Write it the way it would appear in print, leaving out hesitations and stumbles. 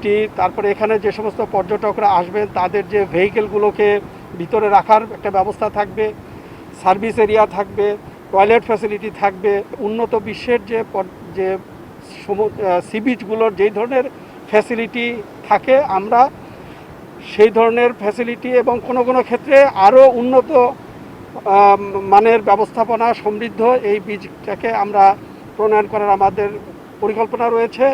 Facility, তারপরে এখানে যে সমস্ত পর্যটকরা আসবেন তাদের যে ভেহিকেলগুলোকে ভিতরে রাখার একটা ব্যবস্থা থাকবে, সার্ভিস এরিয়া থাকবে, টয়লেট ফ্যাসিলিটি থাকবে, উন্নত বিশ্বের যে সি বিচগুলোর যেই ধরনের ফ্যাসিলিটি থাকে আমরা সেই ধরনের ফ্যাসিলিটি এবং কোনো কোনো ক্ষেত্রে আরও উন্নত মানের ব্যবস্থাপনা সমৃদ্ধ এই বীজটাকে আমরা প্রণয়ন করার আমাদের পরিকল্পনা রয়েছে।